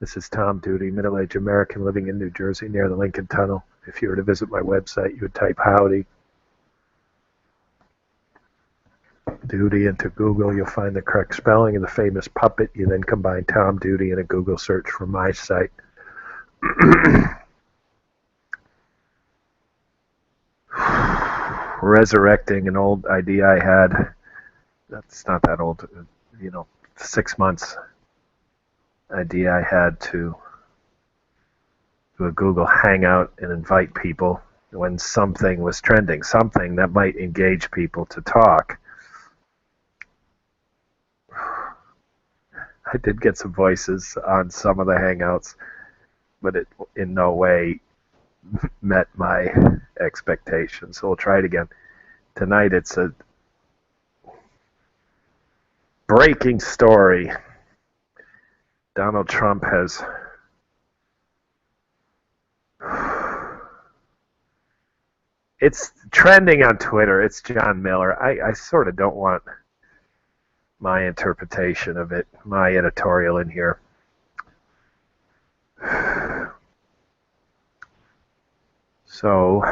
This is Tom Duty, middle-aged American living in New Jersey near the Lincoln Tunnel. If you were to visit my website, you would type Howdy Duty into Google. You'll find the correct spelling of the famous puppet. You then combine Tom Duty in a Google search for my site. Resurrecting an old idea I had. That's not that old, 6 months idea I had to do a Google Hangout and invite people when something was trending, something that might engage people to talk. I did get some voices on some of the Hangouts, but it in no way met my expectations. So we'll try it again. Tonight it's a breaking story. Donald Trump has it's trending on Twitter. It's John Miller. I sort of don't want my interpretation of it, my editorial in here. So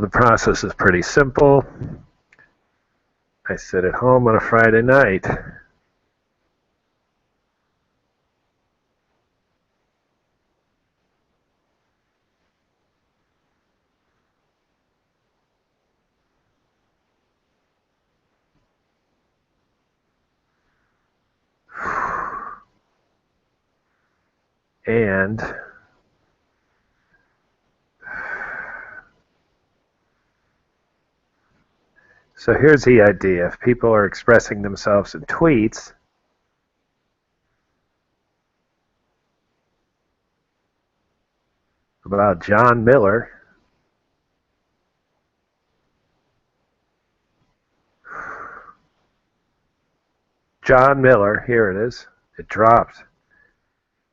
the process is pretty simple. I sit at home on a Friday night. And so here's the idea. If people are expressing themselves in tweets, about John Miller, here it is. It dropped.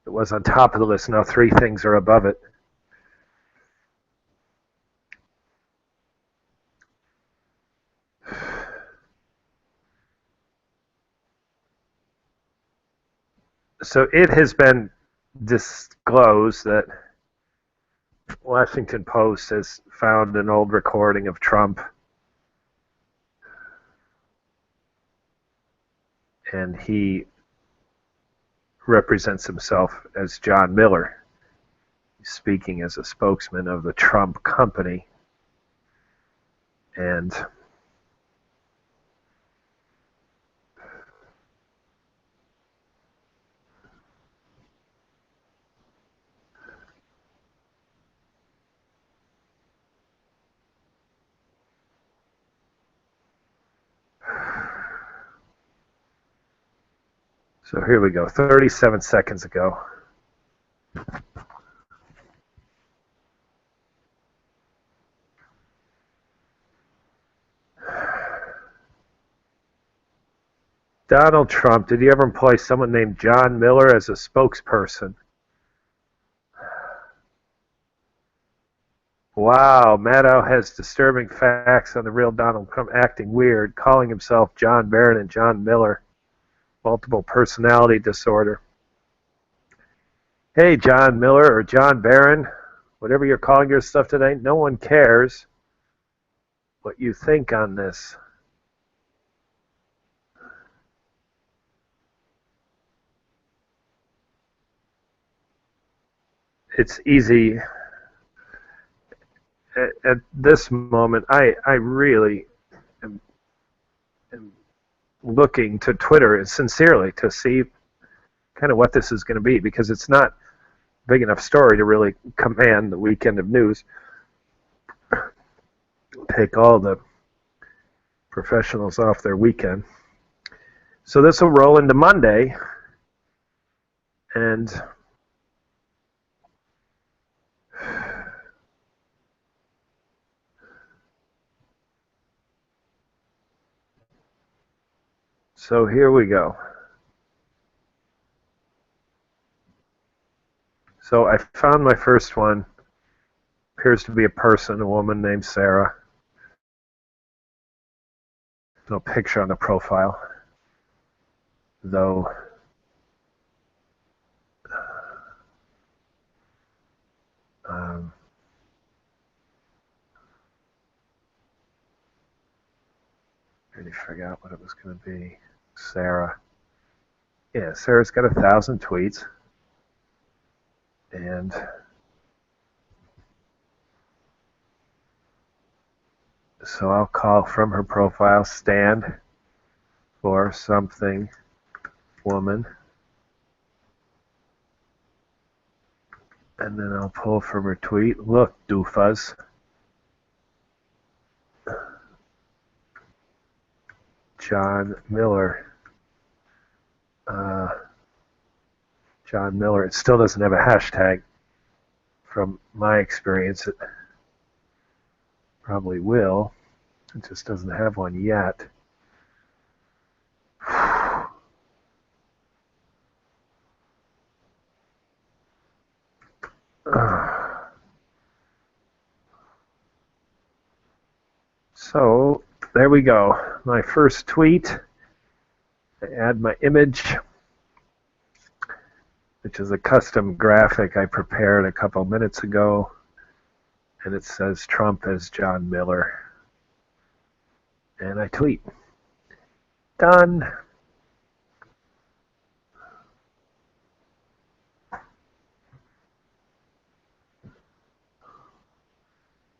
It was on top of the list. Now 3 things are above it. So it has been disclosed that Washington Post has found an old recording of Trump, and he represents himself as John Miller. He's speaking as a spokesman of the Trump company. And so here we go, 37 seconds ago. Donald Trump, did you ever employ someone named John Miller as a spokesperson? Wow, Maddow has disturbing facts on the real Donald Trump acting weird, calling himself John Barron and John Miller. Multiple personality disorder. Hey, John Miller or John Barron, whatever you're calling your stuff today, no one cares what you think on this. It's easy. At this moment, I really am looking to Twitter sincerely to see kind of what this is going to be, because it's not a big enough story to really command the weekend of news. Take all the professionals off their weekend. So this will roll into Monday, and so here we go. So I found my first one Appears to be a person, a woman named Sarah. No picture on the profile, though. Really forgot what it was going to be. Sarah. Yeah, Sarah's got 1,000 tweets. And so I'll call from her profile, stand for something, woman. And then I'll pull from her tweet, look, doofus. John Miller. John Miller. It still doesn't have a hashtag. From my experience, it probably will. It just doesn't have one yet. So there we go. My first tweet. I add my image, which is a custom graphic I prepared a couple minutes ago. And it says Trump as John Miller. And I tweet. Done.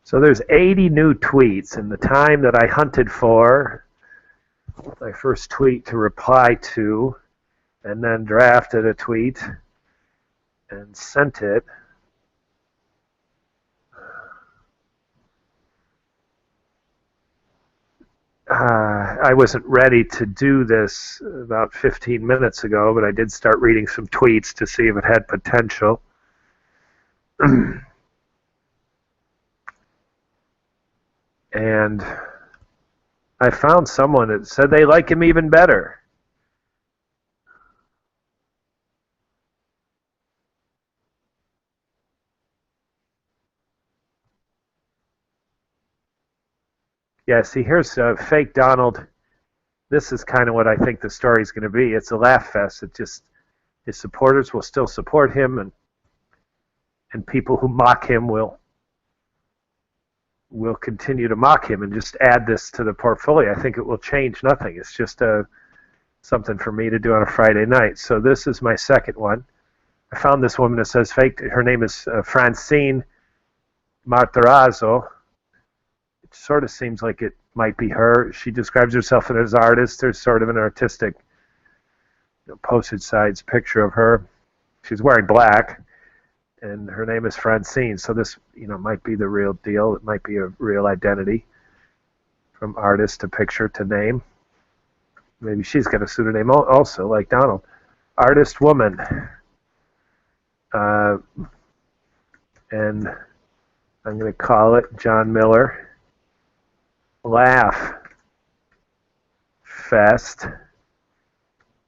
So there's 80 new tweets in the time that I hunted for my first tweet to reply to, and then drafted a tweet and sent it. I wasn't ready to do this about 15 minutes ago, but I did start reading some tweets to see if it had potential. And I found someone that said they like him even better. Yeah, see, here's fake Donald. This is kind of what I think the story's going to be. It's a laugh fest. It just, his supporters will still support him, and people who mock him will continue to mock him and just add this to the portfolio. I think it will change nothing. It's just something for me to do on a Friday night. So this is my second one. I found this woman that says fake. Her name is Francine Matarazzo. It sort of seems like it might be her. She describes herself as an artist. There's sort of an artistic postage size picture of her. She's wearing black, and her name is Francine. So this, might be the real deal. It might be a real identity, from artist to picture to name. Maybe she's got a pseudonym also, like Donald. Artist woman. And I'm going to call it John Miller Laugh Fest.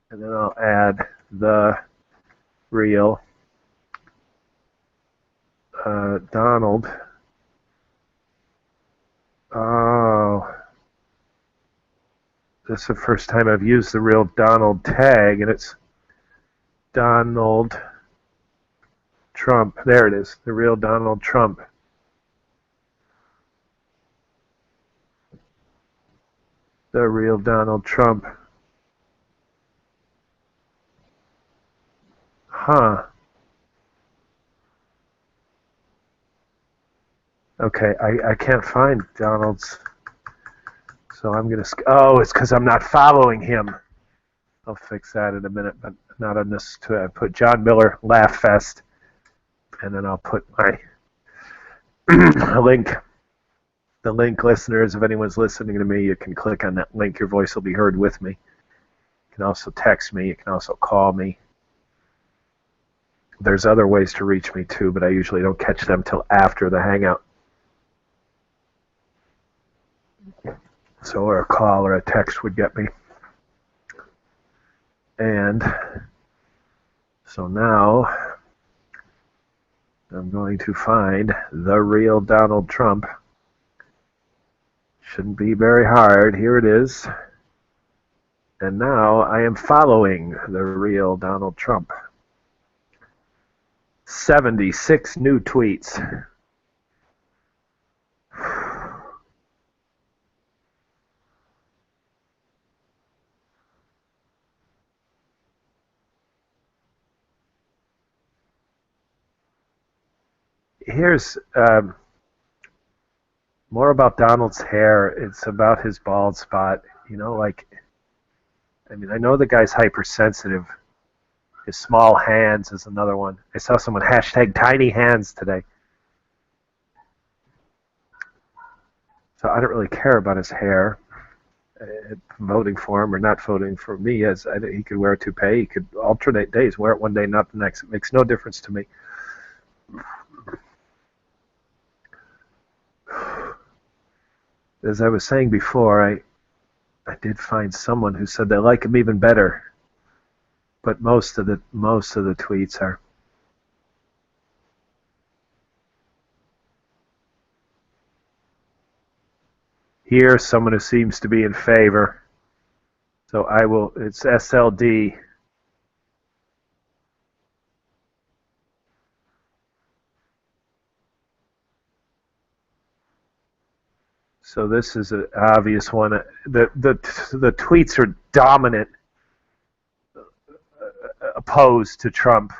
And then I'll add the real Donald. Oh, this is the first time I've used the real Donald tag, and it's Donald Trump. There it is, the real Donald Trump. The real Donald Trump. Huh. Okay, I can't find Donald's. So I'm going to... Oh, it's because I'm not following him. I'll fix that in a minute, but not on this. I put John Miller Laugh Fest, and then I'll put my link. The link, listeners, if anyone's listening to me, you can click on that link. Your voice will be heard with me. You can also text me. You can also call me. There's other ways to reach me, too, but I usually don't catch them till after the Hangout. So, or a call or a text would get me. And so now I'm going to find the real Donald Trump. Shouldn't be very hard. Here it is. And now I am following the real Donald Trump. 76 new tweets. Here's more about Donald's hair. It's about his bald spot. You know, like, I mean, I know the guy's hypersensitive. His small hands is another one. I saw someone hashtag tiny hands today. So I don't really care about his hair. Voting for him or not voting for me, as he could wear a toupee. He could alternate days, wear it one day, not the next. It makes no difference to me. As I was saying before, I did find someone who said they like him even better. But most of the tweets are. Here, someone who seems to be in favor. So I will. It's SLD. So this is an obvious one. The tweets are dominant, opposed to Trump.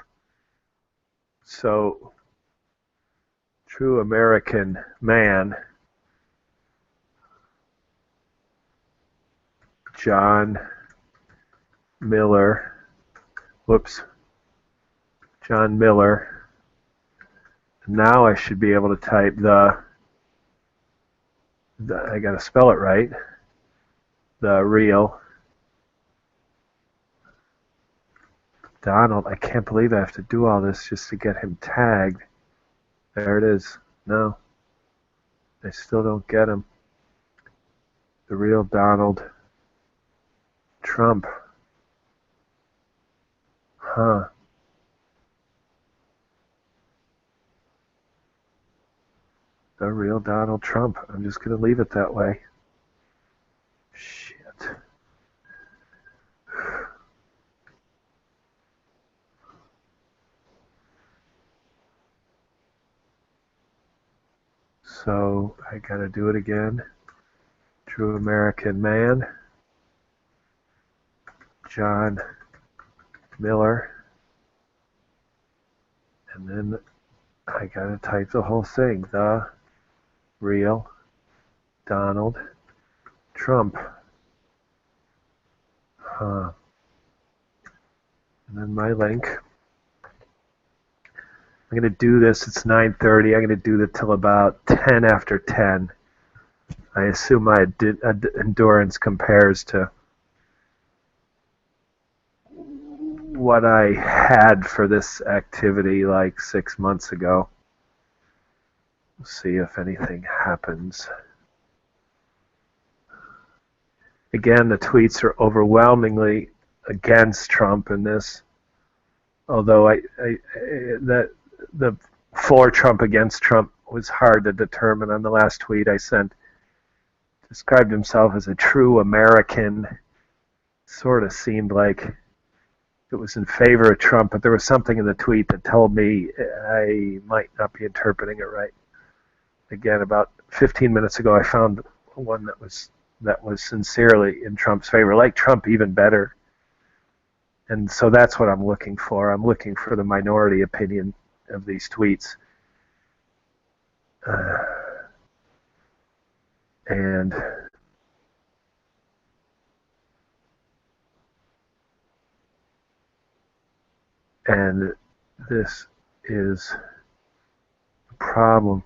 So, true American man, John Miller. John Miller. Now I should be able to type I got to spell it right. The real Donald. I can't believe I have to do all this just to get him tagged. There it is. No, I still don't get him. The real Donald Trump. Huh. The real Donald Trump. I'm just going to leave it that way. Shit. So I got to do it again. True American man. John Miller. And then I got to type the whole thing. The real Donald Trump. And then my link. I'm going to do this. It's 9:30. I'm going to do it till about 10 after 10. I assume my endurance compares to what I had for this activity like 6 months ago. We'll see if anything happens. Again, the tweets are overwhelmingly against Trump in this. Although the for Trump against Trump was hard to determine. On the last tweet I sent, described himself as a true American. Sort of seemed like it was in favor of Trump, but there was something in the tweet that told me I might not be interpreting it right. Again, about 15 minutes ago, I found one that was sincerely in Trump's favor, like Trump even better. And so that's what I'm looking for. I'm looking for the minority opinion of these tweets. And this is a problem.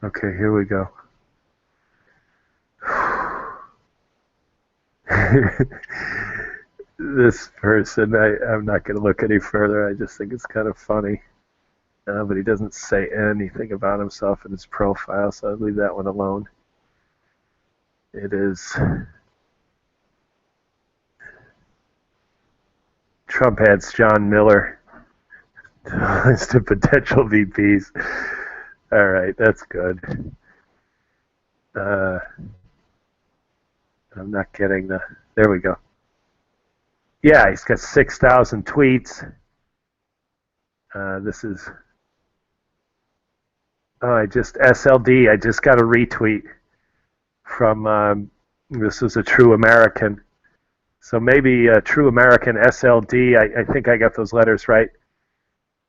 Okay, here we go. This person, I'm not going to look any further. I just think it's kind of funny. But he doesn't say anything about himself in his profile, so I'll leave that one alone. It is Trump adds John Miller list of potential VPs. All right, that's good. I'm not getting the. There we go. Yeah, he's got 6,000 tweets. This is. Oh, I just SLD. I just got a retweet from. This is a True American. So maybe a True American SLD. I think I got those letters right.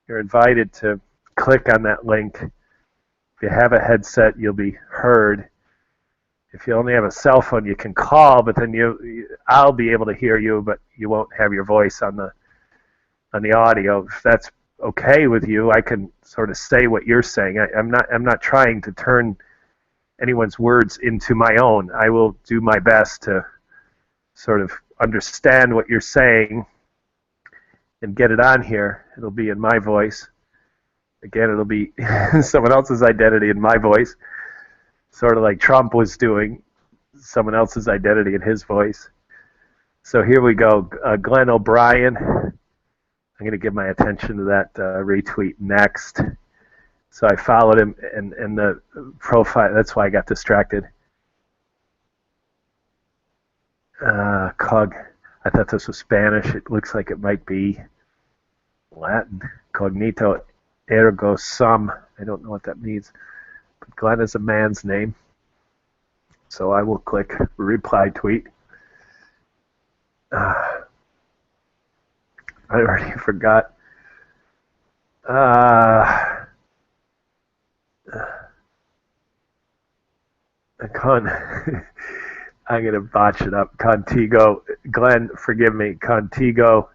You're invited to click on that link. If you have a headset, you'll be heard. If you only have a cell phone, you can call, but then I'll be able to hear you, but you won't have your voice on the audio. If that's okay with you, I can sort of say what you're saying. I'm not trying to turn anyone's words into my own. I will do my best to sort of understand what you're saying and get it on here. It'll be in my voice. Again, it'll be someone else's identity in my voice, sort of like Trump was doing, someone else's identity in his voice. So here we go. Glenn O'Brien. I'm going to give my attention to that retweet next. So I followed him, and the profile, that's why I got distracted. Cog. I thought this was Spanish. It looks like it might be Latin. Cognito ergo sum. I don't know what that means. But Glenn is a man's name. So I will click reply tweet. I already forgot. I'm going to botch it up. Contigo. Glenn, forgive me. Contigo.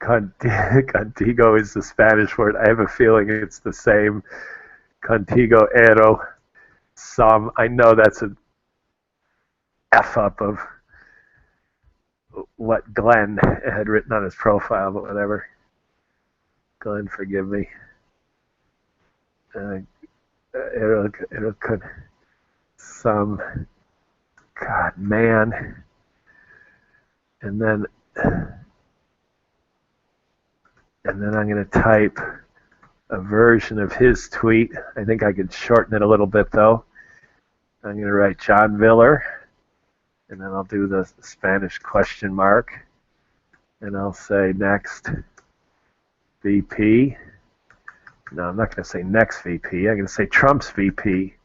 Contigo is the Spanish word. I have a feeling it's the same. Contigo ero sum. I know that's an F up of what Glenn had written on his profile, but whatever. Glenn, forgive me. Ero sum. God, man. And then I'm going to type a version of his tweet. I think I could shorten it a little bit, though. I'm going to write John Miller, and then I'll do the Spanish question mark, and I'll say next VP. No, I'm not going to say next VP. I'm going to say Trump's VP.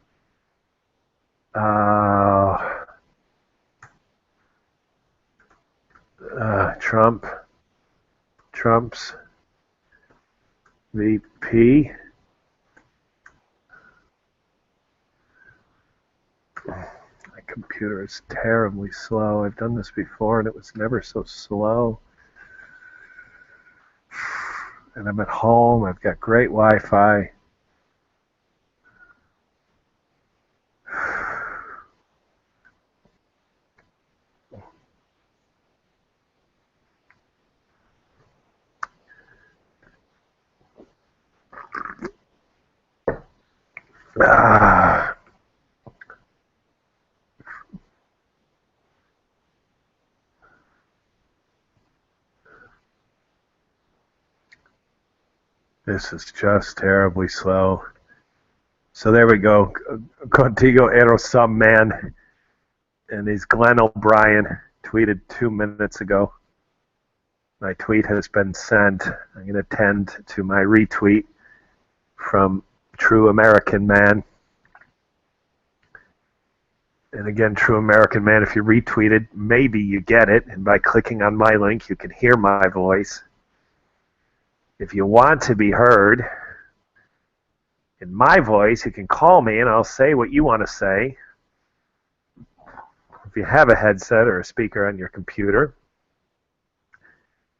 Trump's VP. My computer is terribly slow. I've done this before and it was never so slow. And I'm at home. I've got great Wi-Fi. This is just terribly slow. So there we go. Contigo ero sum man. And he's Glenn O'Brien, tweeted 2 minutes ago. My tweet has been sent. I'm going to tend to my retweet from True American Man. And again, True American Man, if you retweeted, maybe you get it. And by clicking on my link, you can hear my voice. If you want to be heard in my voice, you can call me and I'll say what you want to say. If you have a headset or a speaker on your computer,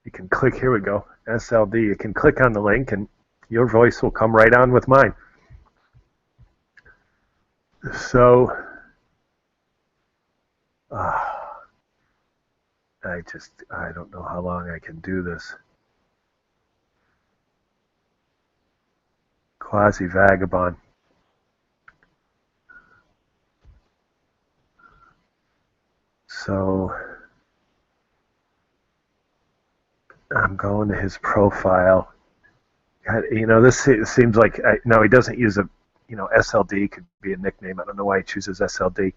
you can click, here we go, SLD. You can click on the link and your voice will come right on with mine. So, I don't know how long I can do this. Quasi-vagabond. So, I'm going to his profile. God, this seems like no, he doesn't use a, SLD could be a nickname. I don't know why he chooses SLD,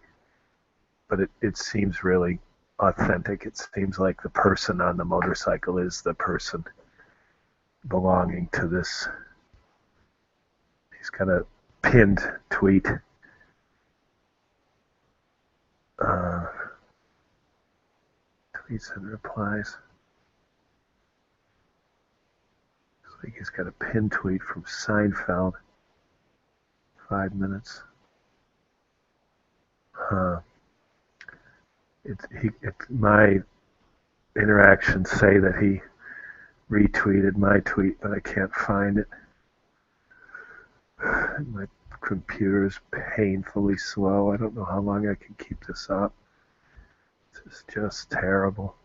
but it seems really authentic. It seems like the person on the motorcycle is the person belonging to this. He's got a pinned tweet. Uh, Tweets and replies. Looks like he's got a pinned tweet from Seinfeld. 5 minutes. My interactions say that he retweeted my tweet, but I can't find it. My computer is painfully slow. I don't know how long I can keep this up. This is just terrible.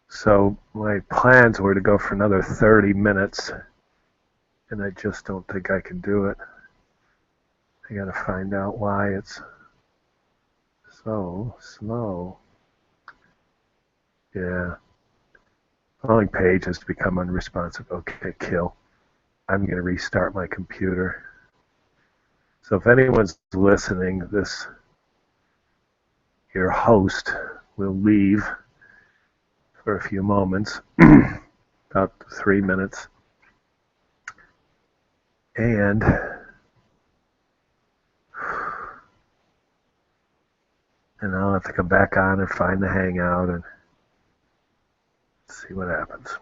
So my plans were to go for another 30 minutes, and I just don't think I can do it. I gotta find out why it's so slow. Yeah. Following page has become unresponsive. Okay, kill. I'm gonna restart my computer. So if anyone's listening, your host will leave for a few moments, about 3 minutes, and I'll have to come back on and find the hangout and see what happens.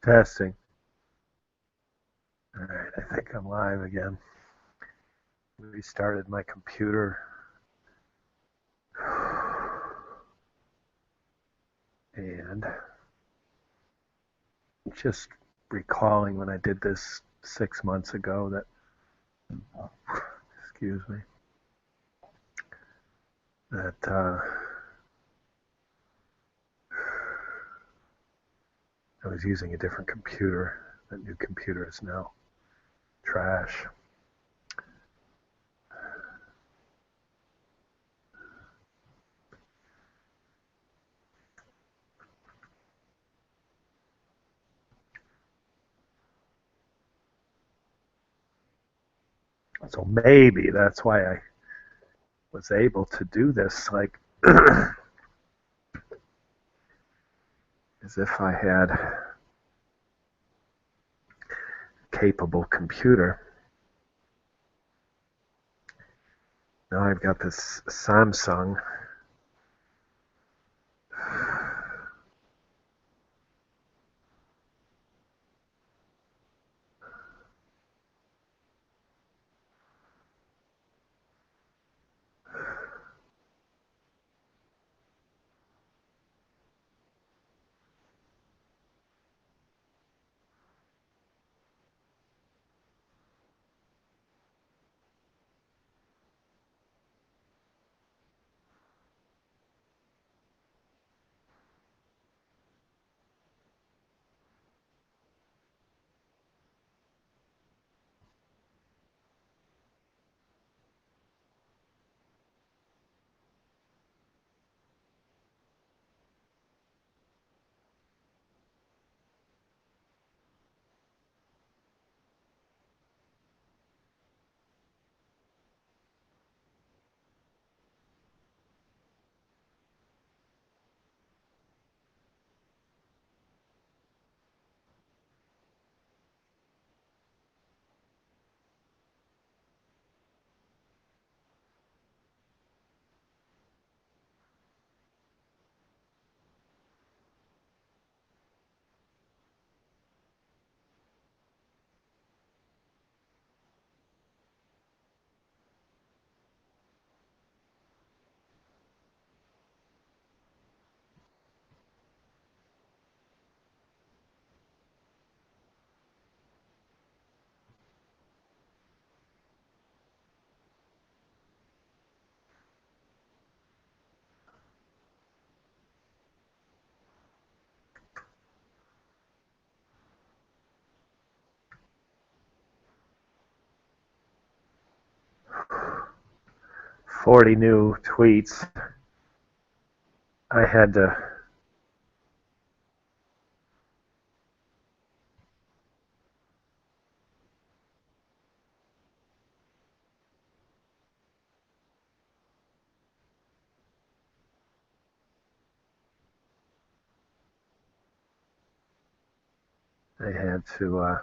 Testing. All right, I think I'm live again. Restarted my computer. And just recalling when I did this 6 months ago that, excuse me, that I was using a different computer. That new computer is now trash. So maybe that's why I was able to do this, like, as if I had a capable computer. Now I've got this Samsung. "40 new tweets." I had to I had to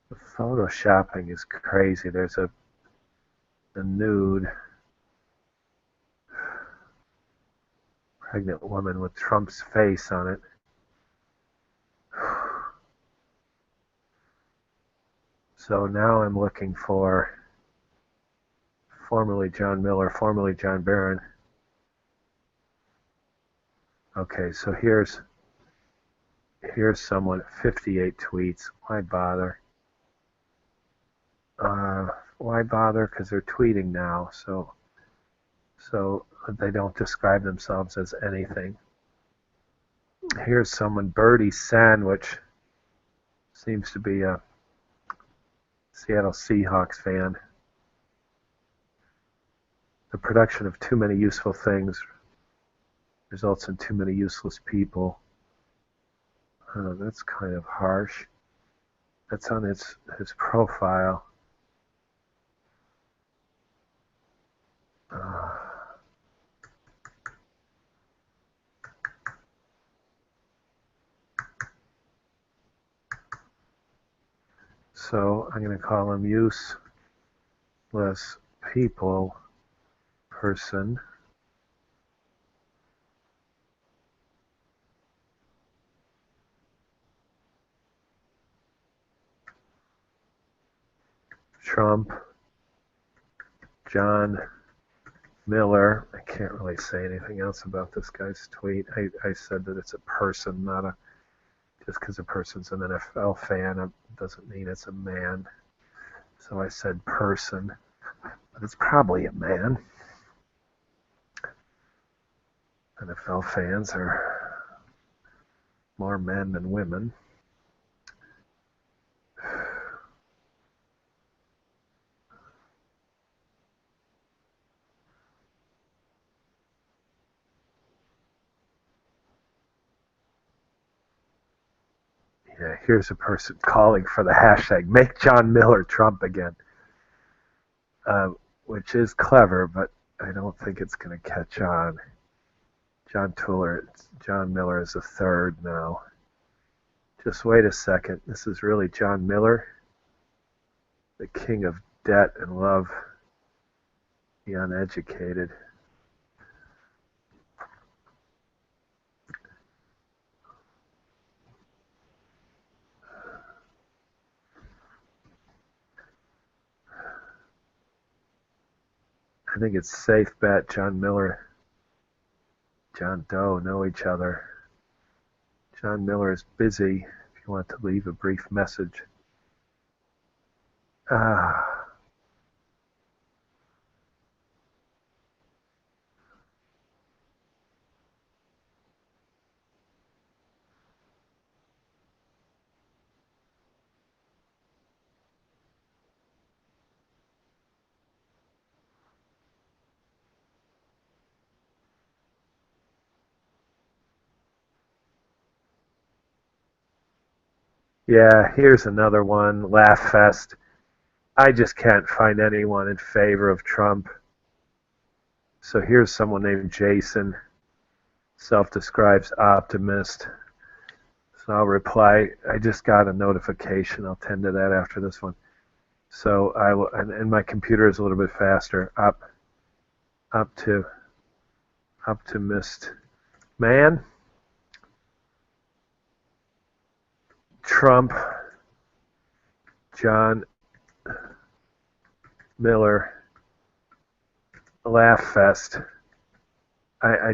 the photoshopping is crazy. There's a nude pregnant woman with Trump's face on it. So now I'm looking for formerly John Miller, formerly John Barron. Okay, so here's someone at 58 tweets. Why bother? Why bother? Because they're tweeting now, so they don't describe themselves as anything. Here's someone, Birdie Sandwich, seems to be a Seattle Seahawks fan. The production of too many useful things results in too many useless people. That's kind of harsh. That's on his profile. So I'm going to call him useless people person. Trump, John Miller. I can't really say anything else about this guy's tweet. I said that it's a person, not a, just because a person's an NFL fan, it doesn't mean it's a man. So I said person, but it's probably a man. NFL fans are more men than women. Yeah, here's a person calling for the hashtag "Make John Miller Trump Again," which is clever, but I don't think it's going to catch on. John Miller is a third now. Just wait a second. This is really John Miller, the king of debt and love, the uneducated. I think it's a safe bet John Miller, John Doe know each other. John Miller is busy if you want to leave a brief message. Yeah, here's another one, Laugh Fest. I just can't find anyone in favor of Trump. So here's someone named Jason, self-describes optimist. So I'll reply, I just got a notification. I'll tend to that after this one. So I will, and my computer is a little bit faster. Up to optimist man. Trump, John Miller, Laugh Fest. I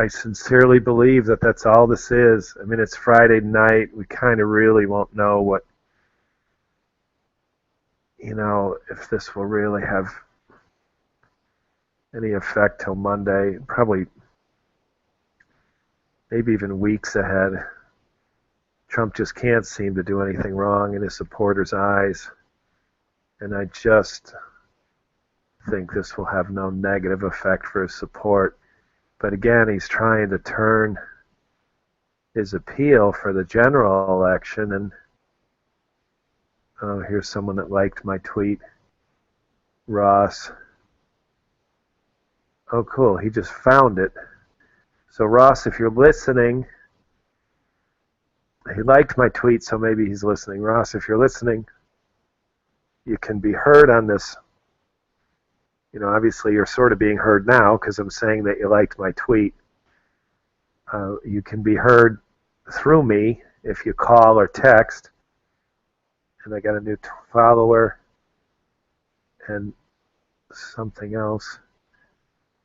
sincerely believe that that's all this is. I mean, it's Friday night. We kind of really won't know what, if this will really have any effect till Monday. Probably, maybe even weeks ahead. Trump just can't seem to do anything wrong in his supporters' eyes. And I just think this will have no negative effect for his support. But again, he's trying to turn his appeal for the general election. And oh, here's someone that liked my tweet. Ross. Oh, cool. He just found it. So, Ross, if you're listening, he liked my tweet, so maybe he's listening. Ross, if you're listening, you can be heard on this. Obviously you're sort of being heard now because I'm saying that you liked my tweet. You can be heard through me if you call or text. And I got a new follower and something else.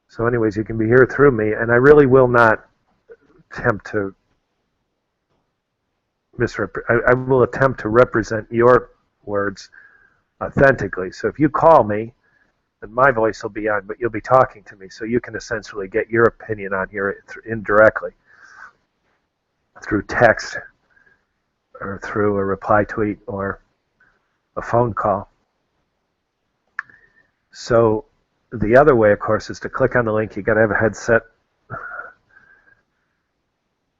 So anyways, you can be heard through me, and I really will not attempt to I will attempt to represent your words authentically. So if you call me, then my voice will be on, but you'll be talking to me, so you can essentially get your opinion on here indirectly through text or through a reply tweet or a phone call. So the other way, of course, is to click on the link. You got to have a headset,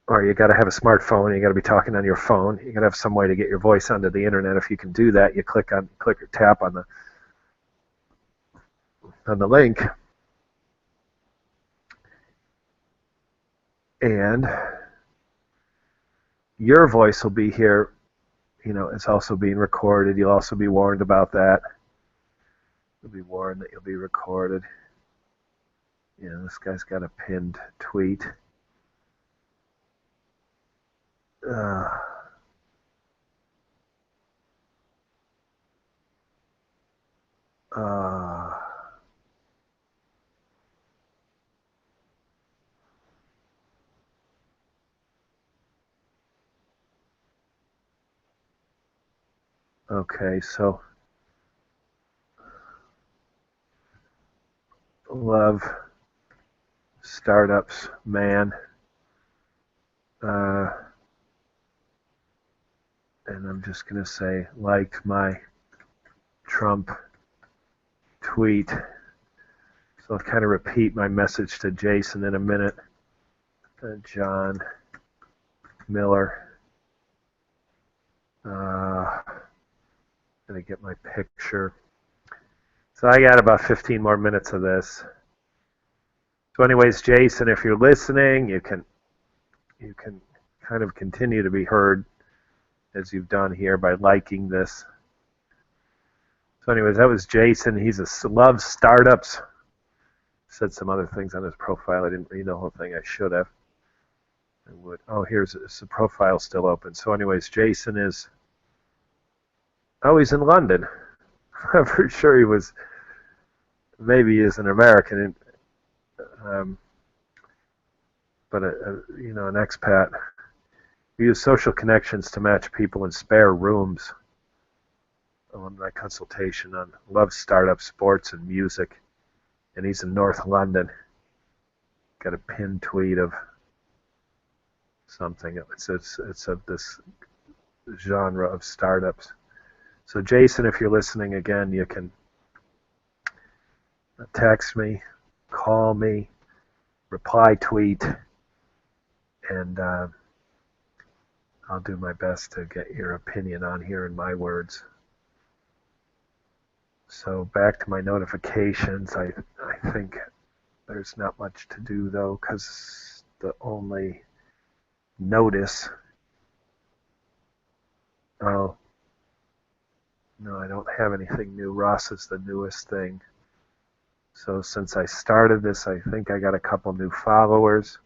or you got to have a smartphone. You got to be talking on your phone. You got to have some way to get your voice onto the internet. If you can do that, you click or tap on the link, and your voice will be here. It's also being recorded. You'll also be warned about that. You'll be warned that you'll be recorded. This guy's got a pinned tweet. Uh, okay, so love startups, man. Uh, and I'm just going to say, liked my Trump tweet. So I'll kind of repeat my message to Jason in a minute. John Miller. Gonna get my picture. So I got about 15 more minutes of this. So anyways, Jason, if you're listening, you can kind of continue to be heard as you've done here by liking this. So anyways, that was Jason. He's loves startups. Said some other things on his profile. I didn't read the whole thing. I should have. I would. Oh, here's the profile still open. So anyways, Jason is. Oh, he's in London. I'm pretty sure he was. Maybe he is an American, but an expat. We use social connections to match people in spare rooms. On my consultation on love startup, sports, and music, and he's in North London. Got a pinned tweet of something. It's of this genre of startups. So Jason, if you're listening again, you can text me, call me, reply tweet, and I'll do my best to get your opinion on here in my words. So back to my notifications. I think there's not much to do though, because the only notice. Oh, no, I don't have anything new. Ross is the newest thing. So since I started this, I think I got a couple new followers.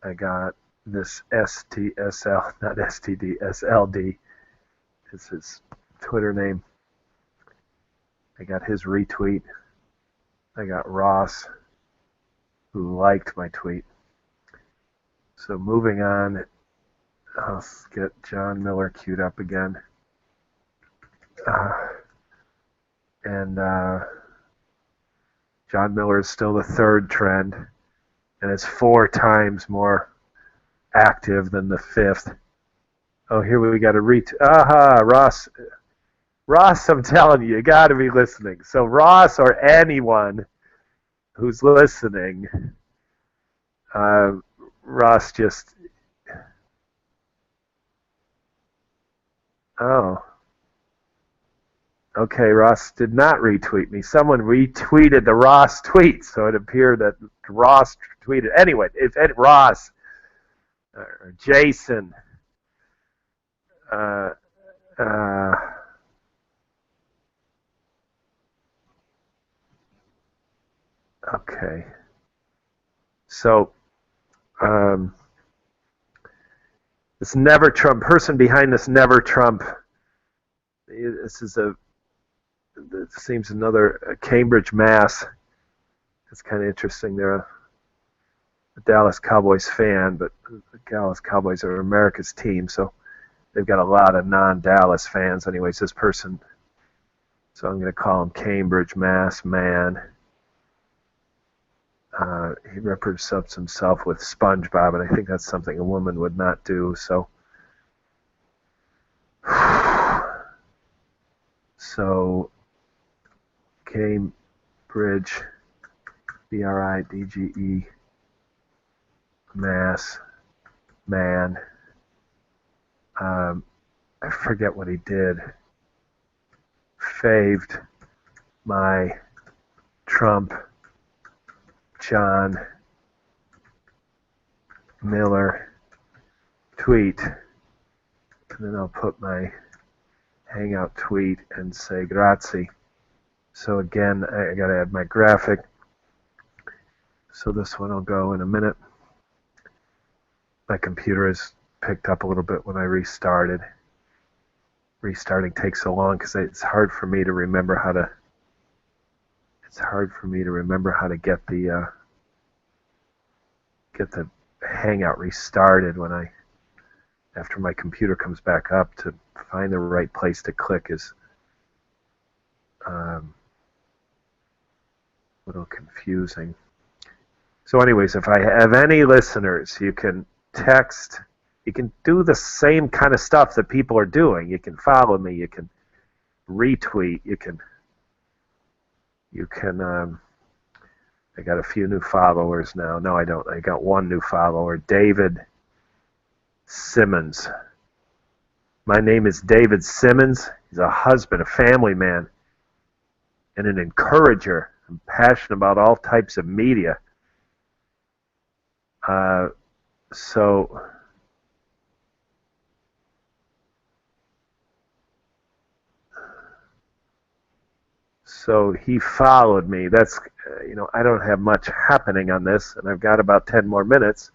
I got this STSL, not STD, SLD is his Twitter name. I got his retweet. I got Ross, who liked my tweet. So moving on, I'll get John Miller queued up again. And John Miller is still the third trend, and it's 4 times more active than the 5th. Oh, here we got a retweet. Aha, Ross. Ross, I'm telling you, you got to be listening. So Ross or anyone who's listening, Ross just, oh, okay, Ross did not retweet me. Someone retweeted the Ross tweet, so it appeared that Ross tweeted. Anyway, if Ross or Jason, okay. So, this Never Trump person behind this Never Trump. This is it seems another Cambridge, Mass. It's kind of interesting. They're a Dallas Cowboys fan, but the Dallas Cowboys are America's team, so they've got a lot of non-Dallas fans. Anyways, this person, so I'm going to call him Cambridge, Mass. Man. He represents himself with SpongeBob, and I think that's something a woman would not do. So, Cambridge, BRIDGE, Mass, man. I forget what he did. Faved my Trump John Miller tweet, and then I'll put my Hangout tweet and say grazie. So again, I got to add my graphic. So this one will go in a minute. My computer has picked up a little bit when I restarted. restarting takes so long because it's hard for me to remember how to. It's hard for me to remember how to get the Hangout restarted after my computer comes back up. To find the right place to click is a little confusing. So anyways, if I have any listeners, you can text. You can do the same kind of stuff that people are doing. You can follow me. You can retweet. You can. I got a few new followers now. No, I don't. I got one new follower, David Simmons. My name is David Simmons. He's a husband, a family man, and an encourager. I'm passionate about all types of media. So he followed me. That's, I don't have much happening on this, and I've got about 10 more minutes.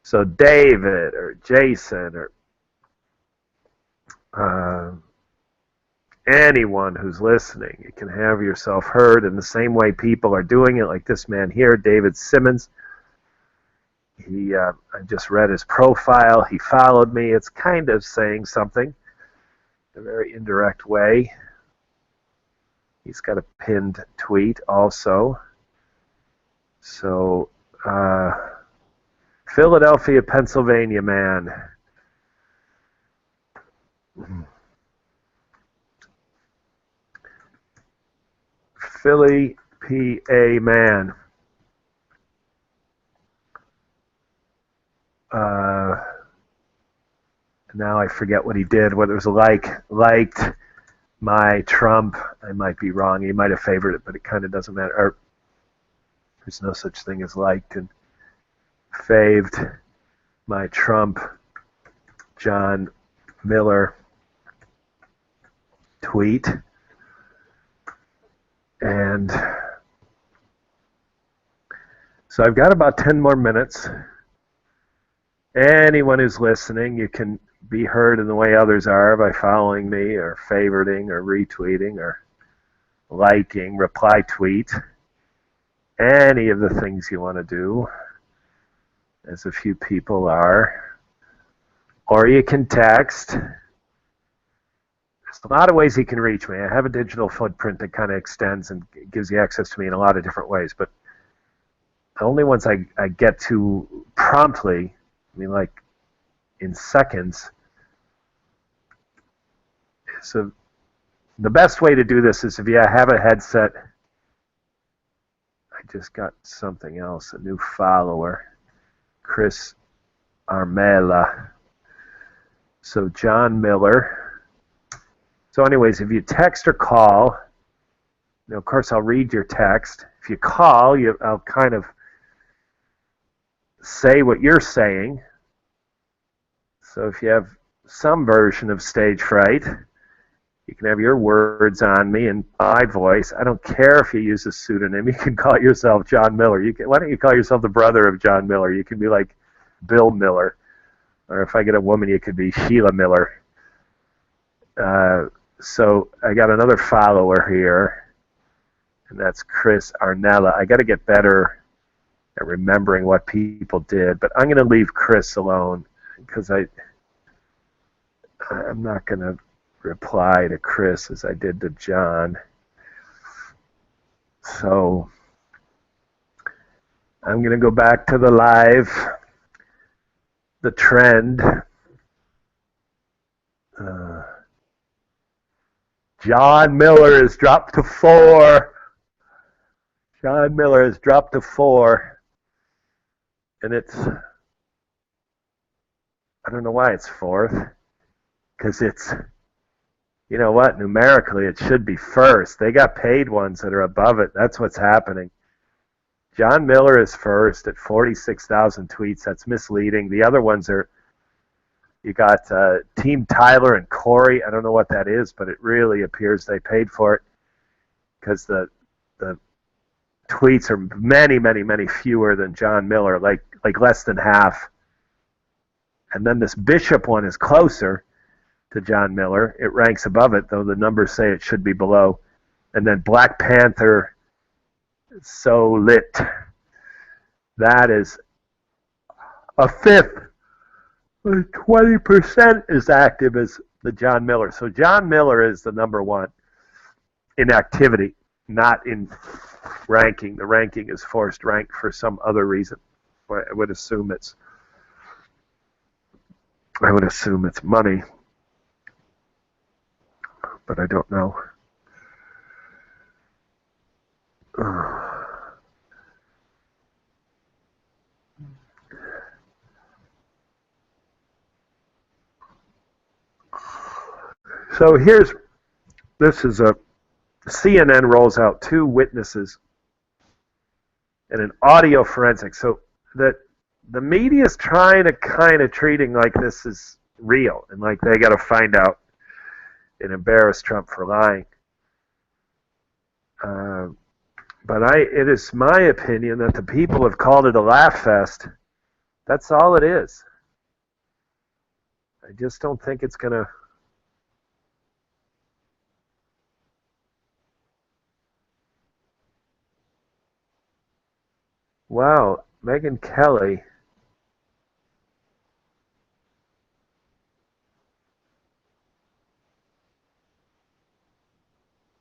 So David or Jason or anyone who's listening, you can have yourself heard in the same way people are doing it, like this man here, David Simmons. I just read his profile. He followed me. It's kind of saying something in a very indirect way. He's got a pinned tweet also. So, Philadelphia, Pennsylvania man. Philly, PA man. Now I forget what he did, whether it was liked my Trump. I might be wrong. He might have favored it, but it kind of doesn't matter. There's no such thing as liked and faved my Trump John Miller tweet. And so I've got about 10 more minutes. Anyone who's listening, you can be heard in the way others are by following me or favoriting or retweeting or liking, reply tweet, any of the things you want to do, as a few people are. Or you can text. There's a lot of ways you can reach me. I have a digital footprint that kind of extends and gives you access to me in a lot of different ways, but the only ones I get to promptly, like in seconds. So the best way to do this is if you have a headset. I just got something else, a new follower, Chris Armella. So John Miller. So anyways, if you text or call, of course I'll read your text. If you call, I'll kind of say what you're saying. So if you have some version of stage fright, you can have your words on me and my voice. I don't care if you use a pseudonym. You can call yourself John Miller. Why don't you call yourself the brother of John Miller? You can be like Bill Miller. Or if I get a woman, you could be Sheila Miller. So I got another follower here, and that's Chris Arnella. I got to get better at remembering what people did, but I'm going to leave Chris alone because I'm not going to reply to Chris as I did to John. So I'm going to go back to the live, the trend. John Miller has dropped to 4. John Miller has dropped to 4. And it's, I don't know why it's 4th, because it's, you know what, numerically it should be 1st. They got paid ones that are above it. That's what's happening. John Miller is 1st at 46,000 tweets. That's misleading. The other ones are, you got Team Tyler and Corey. I don't know what that is, but it really appears they paid for it because the tweets are many, many, many fewer than John Miller, like less than half. And then this Bishop one is closer to John Miller. It ranks above it, though the numbers say it should be below. And then Black Panther, So Lit. That is a fifth. 20% is active as the John Miller. So John Miller is the number one in activity, not in ranking. The ranking is forced rank for some other reason. I would assume it's money, but I don't know. So this is a CNN rolls out 2 witnesses and an audio forensic. So that the media is trying to kind of treating like this is real and like they got to find out and embarrass Trump for lying. But it is my opinion that the people have called it a laugh fest. That's all it is. I just don't think it's going to... Wow, Megyn Kelly.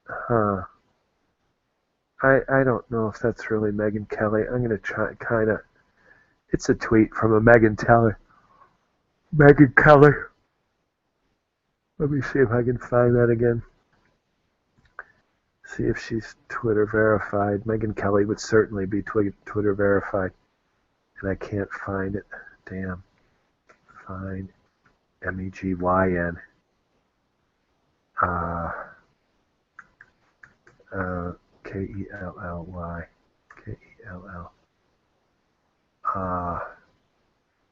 Huh. I don't know if that's really Megyn Kelly. I'm going to try kind of... It's a tweet from a Megyn Kelly. Megyn Kelly. Let me see if I can find that again. See if she's Twitter verified. Megyn Kelly would certainly be Twitter verified. And I can't find it. Damn. Find Megyn. Kelly. Kell.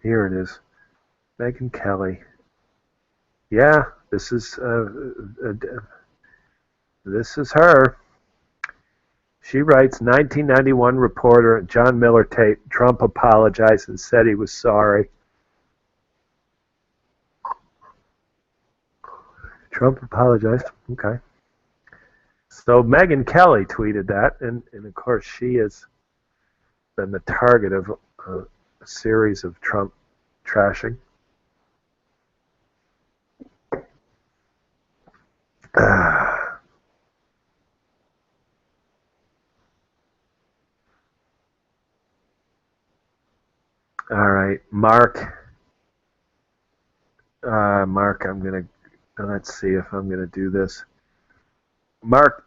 Here it is. Megyn Kelly. Yeah, this is her. She writes, 1991 reporter John Miller tape. Trump apologized and said he was sorry. Trump apologized. Okay. So Megyn Kelly tweeted that, and of course she has been the target of a series of Trump trashing. All right, Mark, let's see if I'm going to do this. Mark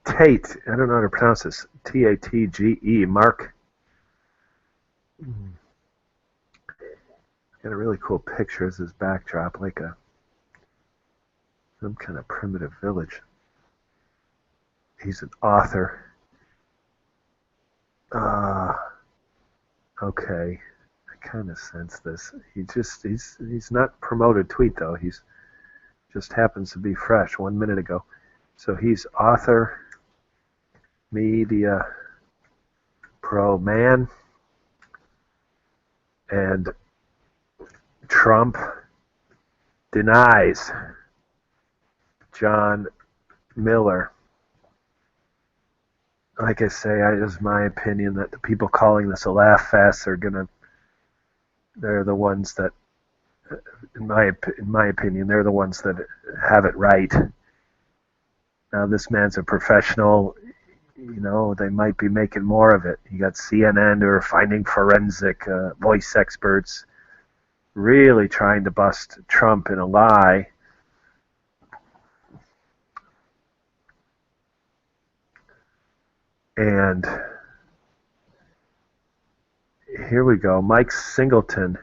Tate, I don't know how to pronounce this, T-A-T-G-E, Mark. Got a really cool picture as his backdrop, like some kind of primitive village. He's an author. Okay. Kind of sense this. He's not promoted tweet though. He's just happens to be fresh 1 minute ago. So he's author, media pro man, and Trump denies John Miller. Like I say, it is my opinion that the people calling this a laugh fest they're the ones that, in my opinion, they're the ones that have it right. Now, this man's a professional. You know, they might be making more of it. You got CNN who are finding forensic voice experts really trying to bust Trump in a lie. And here we go. Mike Singleton.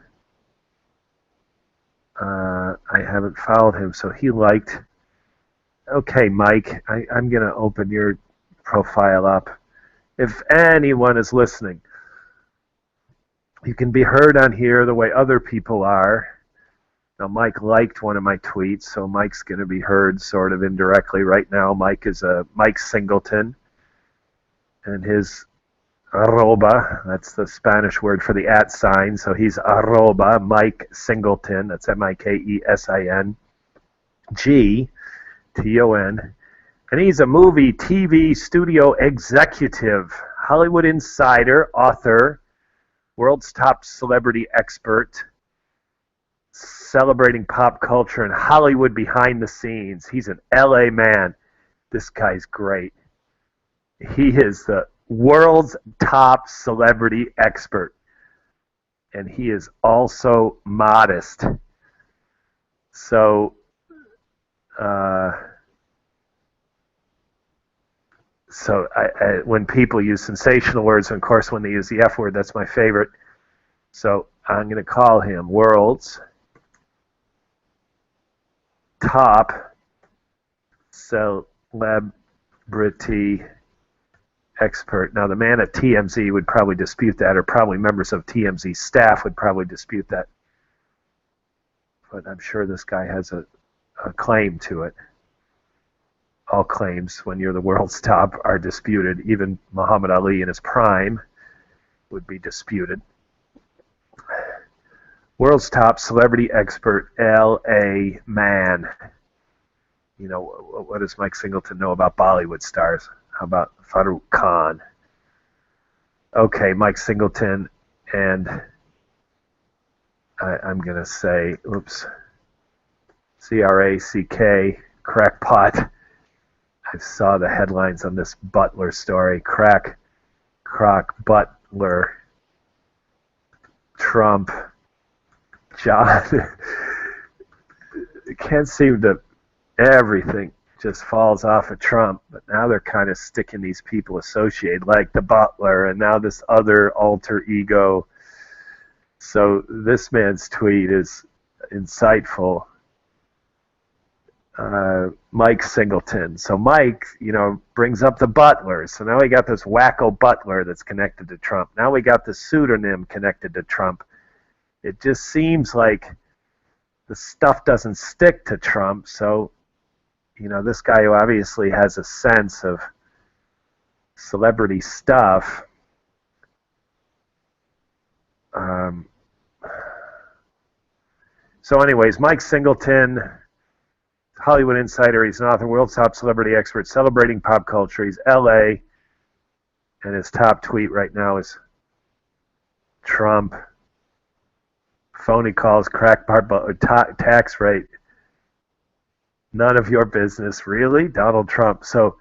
I haven't followed him, so he liked. Okay, Mike, I'm going to open your profile up. If anyone is listening, you can be heard on here the way other people are. Now, Mike liked one of my tweets, so Mike's going to be heard sort of indirectly right now. Mike is Mike Singleton, and his arroba, that's the Spanish word for the @ sign, so he's arroba Mike Singleton, that's Mikesin. G-T-O-N. And he's a movie, TV, studio executive, Hollywood insider, author, world's top celebrity expert, celebrating pop culture and Hollywood behind the scenes. He's an LA man. This guy's great. He is the world's top celebrity expert. And he is also modest. So, when people use sensational words, and of course when they use the F word, that's my favorite. So I'm going to call him world's top celebrity expert. Now, the man at TMZ would probably dispute that, or probably members of TMZ staff would probably dispute that. But I'm sure this guy has a claim to it. All claims, when you're the world's top, are disputed. Even Muhammad Ali in his prime would be disputed. World's top celebrity expert, L.A. man. You know, what does Mike Singleton know about Bollywood stars? How about Farouk Khan? Okay, Mike Singleton, and I'm going to say, C-R-A-C-K, crackpot. I saw the headlines on this Butler story. Crock Butler, Trump, John. Can't seem to, everything just falls off of Trump, but now they're kind of sticking these people associated, like the Butler, and now this other alter ego. So this man's tweet is insightful. Mike Singleton. So Mike, brings up the Butler. So now we got this wacko Butler that's connected to Trump. Now we got the pseudonym connected to Trump. It just seems like the stuff doesn't stick to Trump. So, this guy who obviously has a sense of celebrity stuff. So anyways, Mike Singleton, Hollywood insider. He's an author, world's top celebrity expert, celebrating pop culture. He's LA, and his top tweet right now is Trump. Phony calls, crackpot, tax rate. None of your business, really, Donald Trump. So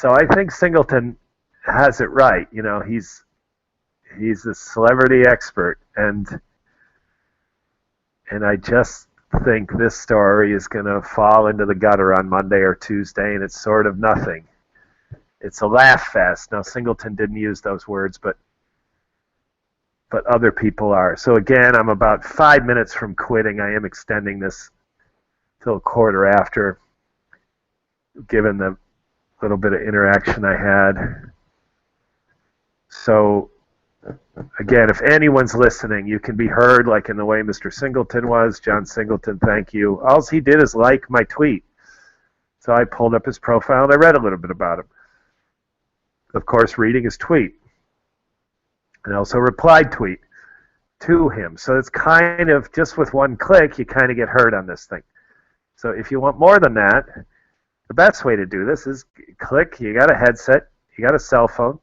I think Singleton has it right. He's a celebrity expert, and I just think this story is going to fall into the gutter on Monday or Tuesday, and it's sort of nothing. It's a laugh fest. Now, Singleton didn't use those words, but other people are. So again, I'm about 5 minutes from quitting. I am extending this till 1:15, given the little bit of interaction I had. So again, if anyone's listening, you can be heard like in the way Mr. Singleton was. John Singleton, thank you. All he did is like my tweet. So I pulled up his profile and I read a little bit about him. Of course, reading his tweet. And also replied tweet to him. So it's kind of, just with one click, you kind of get heard on this thing. So if you want more than that, the best way to do this is click. You got a headset. You got a cell phone.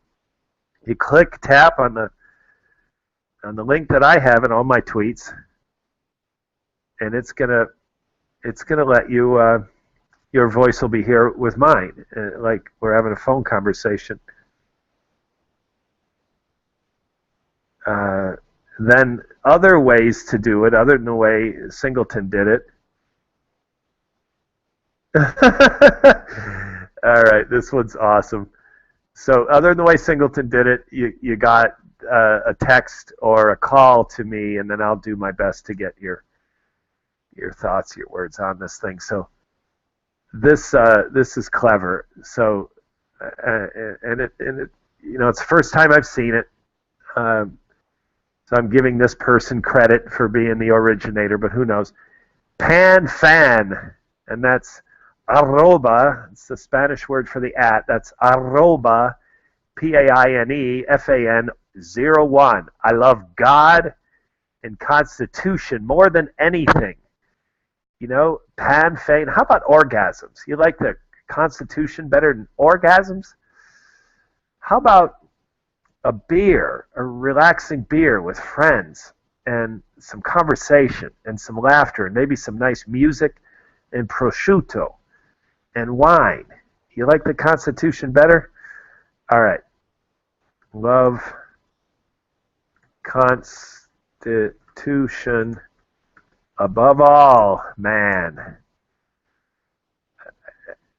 You tap on the link that I have in all my tweets, and it's gonna let you. Your voice will be here with mine, like we're having a phone conversation. Then other ways to do it, other than the way Singleton did it. All right, this one's awesome. So other than the way Singleton did it, you got a text or a call to me, and then I'll do my best to get your thoughts, your words on this thing. So this is clever. So and it it's the first time I've seen it. So I'm giving this person credit for being the originator, but who knows? PanFan, and that's arroba. It's the Spanish word for the @ That's arroba, PAINEFAN 01. I love God and Constitution more than anything. Pan, fein. How about orgasms? You like the Constitution better than orgasms? How about a beer, a relaxing beer with friends, and some conversation and some laughter and maybe some nice music and prosciutto and wine? You like the Constitution better? All right. Love Constitution above all, man.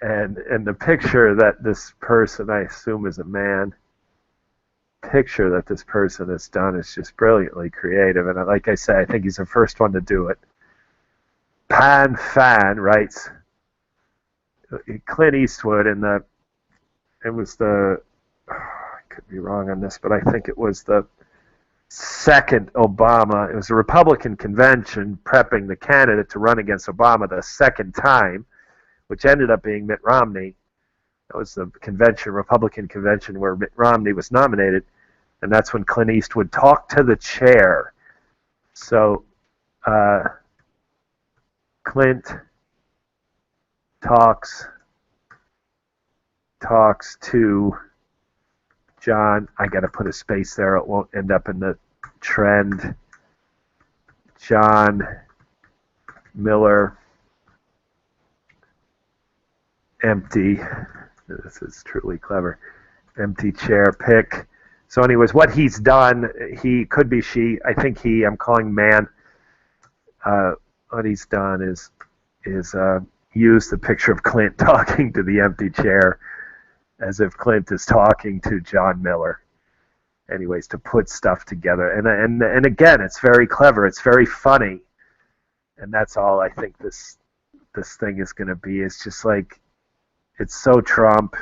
And the picture that this person, I assume is a man, picture that this person has done is just brilliantly creative. And like I say, I think he's the first one to do it. Pan Fan writes, Clint Eastwood I could be wrong on this, but I think it was the second Obama. It was a Republican convention prepping the candidate to run against Obama the second time, which ended up being Mitt Romney. That was the Republican convention where Mitt Romney was nominated, and that's when Clint Eastwood talked to the chair. So Clint talks to John. I got to put a space there. It won't end up in the trend. John Miller. Empty. This is truly clever. Empty chair pick. So anyways, what he's done, he could be she. I think I'm calling man. What he's done is use the picture of Clint talking to the empty chair as if Clint is talking to John Miller. Anyways, to put stuff together. And again, it's very clever. It's very funny. And that's all I think this thing is going to be. It's just like, it's so Trump.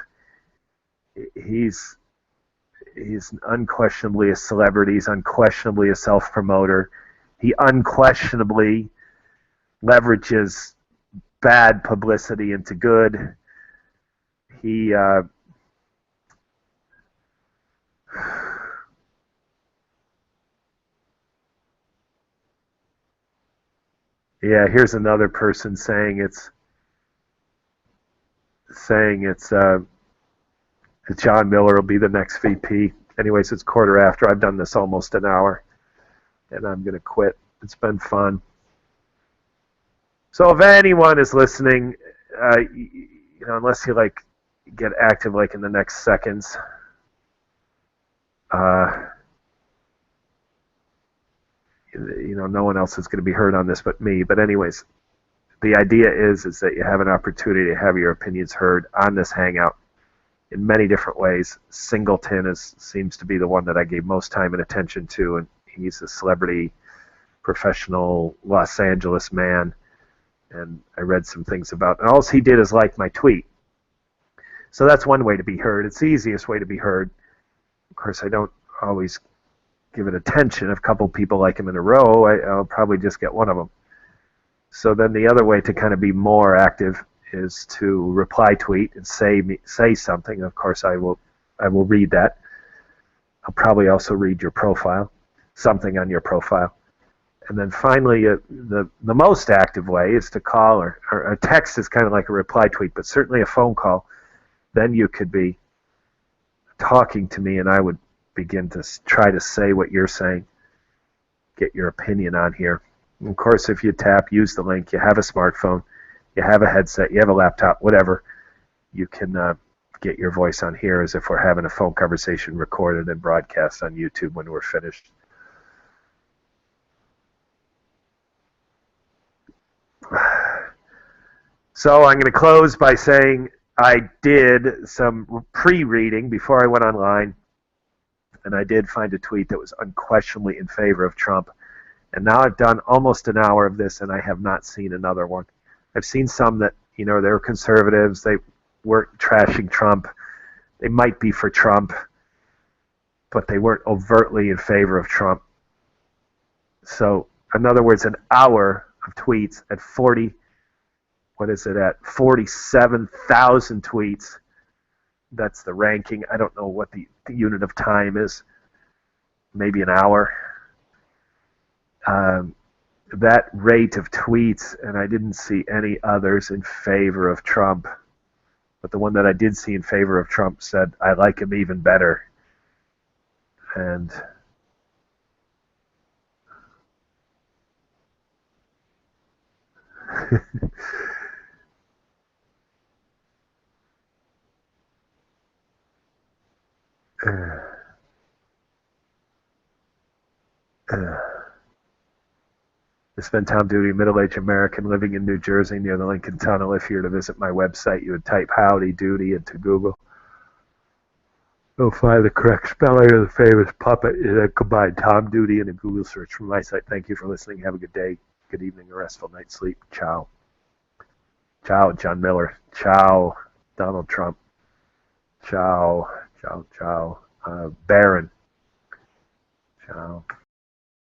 He's unquestionably a celebrity. He's unquestionably a self-promoter. He unquestionably leverages bad publicity into good. Here's another person saying it's John Miller will be the next VP. Anyways, it's quarter after. I've done this almost an hour, and I'm going to quit. It's been fun. So if anyone is listening, unless you get active in the next seconds, no one else is going to be heard on this but me. But anyways, the idea is that you have an opportunity to have your opinions heard on this Hangout in many different ways. Singleton seems to be the one that I gave most time and attention to, and he's a celebrity, professional Los Angeles man, and I read some things about, and all he did is like my tweet. So that's one way to be heard. It's the easiest way to be heard. Of course, I don't always give it attention. If a couple people like him in a row, I'll probably just get one of them. So then the other way to kind of be more active is to reply tweet and say something. Of course, I will read that. I'll probably also read your profile, something on your profile. And then finally, the most active way is to call, or a text is kind of like a reply tweet, but certainly a phone call. Then you could be talking to me, and I would begin to try to say what you're saying, get your opinion on here. And of course, if you use the link, you have a smartphone, you have a headset, you have a laptop, whatever, you can get your voice on here as if we're having a phone conversation recorded and broadcast on YouTube when we're finished. So I'm going to close by saying I did some pre-reading before I went online, and I did find a tweet that was unquestionably in favor of Trump. And now I've done almost an hour of this, and I have not seen another one. I've seen some that, they were conservatives. They weren't trashing Trump. They might be for Trump, but they weren't overtly in favor of Trump. So, in other words, an hour of tweets at 47,000 tweets. That's the ranking. I don't know what the unit of time is. Maybe an hour. that rate of tweets, and I didn't see any others in favor of Trump. But the one that I did see in favor of Trump said, "I like him even better." And I spent time duty, middle-aged American living in New Jersey near the Lincoln Tunnel. If you were to visit my website, you would type "Howdy Doody" into Google. You'll find the correct spelling of the famous puppet, and then combine Tom Doody in a Google search from my site. Thank you for listening. Have a good day, good evening, a restful night's sleep. Ciao. Ciao, John Miller. Ciao, Donald Trump. Ciao, ciao, ciao. Barron. Ciao.